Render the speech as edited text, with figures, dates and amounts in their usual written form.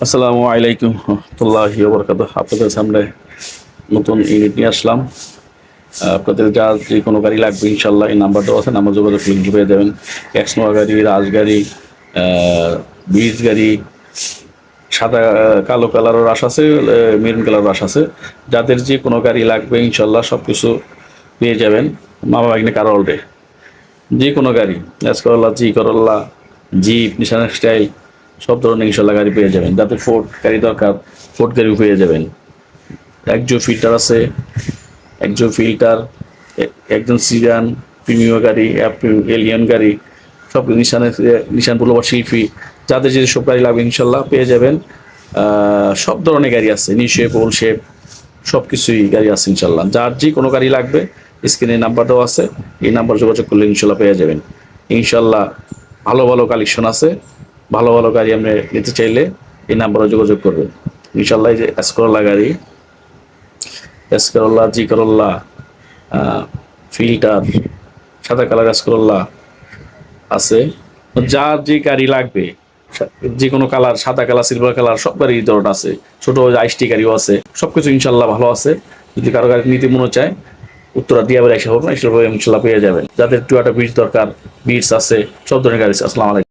আসসালামু আলাইকুম রহমতুল্লাহি ওয়া বারাকাতুহু। আপনাদের সামনে নতুন ইউনিট নিয়ে আসলাম। আপনাদের যা যে কোনো গাড়ি লাগবে ইনশাল্লাহ এই নাম্বার দেওয়া আছে, নাম্বার যোগাযোগ লিঙ্ক পেয়ে যাবেন। এক্সনোয়া গাড়ি, রাজ গাড়ি, ব্রিজ গাড়ি, সাদা কালো কালারও রাশ আছে, মেরুন কালার রাশ আছে। যাদের যে কোনো গাড়ি লাগবে ইনশাল্লাহ সব কিছু পেয়ে যাবেন মামা ভাগ্নে কারোলডে। যে কোনো গাড়ি, এস করল্লা, জি করল্লা, জিপ, নিশান স্টাইল, সব ধরনের ইনশাল্লাহ গাড়ি পেয়ে যাবেন। যাতে ফোর্ড গাড়ি দরকার ফোর্ড গাড়িও পেয়ে যাবেন। একজো ফিল্টার আছে, একজো ফিল্টার, একজন সিডান, প্রিমিয়ার গাড়ি, এলিয়ন গাড়ি, সব নিশান বুলোবার শিল্পী, যাদের যে সব গাড়ি লাগবে ইনশাল্লাহ পেয়ে যাবেন। সব ধরনের গাড়ি আছে, নি শেপ, ওল শেপ, সব কিছুই গাড়ি আছে ইনশাল্লাহ। যার যে কোনো গাড়ি লাগবে স্ক্রিনে নাম্বার দেওয়া আছে, এই নাম্বার যোগাযোগ করলে ইনশাল্লাহ পেয়ে যাবেন। ইনশাল্লাহ ভালো ভালো কালেকশন আছে, ভালো ভালো গাড়ি আপনি নিতে চাইলে এই নাম্বারে যোগাযোগ করবেন ইনশাল্লাহ। এই যে এসকরোলা গাড়ি, এসকরোলা, জি করোলা, ফিল্টার, সাদা কালার এসকরোলা আছে। যার যে গাড়ি লাগবে, যে কোনো কালার, সাদা কালার, সিলভার কালার, সব গাড়ি ধরন আছে। ছোট আইসটি গাড়িও আছে, সবকিছু ইনশাল্লাহ ভালো আছে। যদি কারো গাড়ি নিতে মনে চায় উত্তরা দিয়ে আবার এসে হবে না, ইনশাল্লাহ পেয়ে যাবেন। যাদের টুয়াটা বিটস দরকার, বিটস আছে, সব ধরনের গাড়ি আছে। আসসালামু আলাইকুম।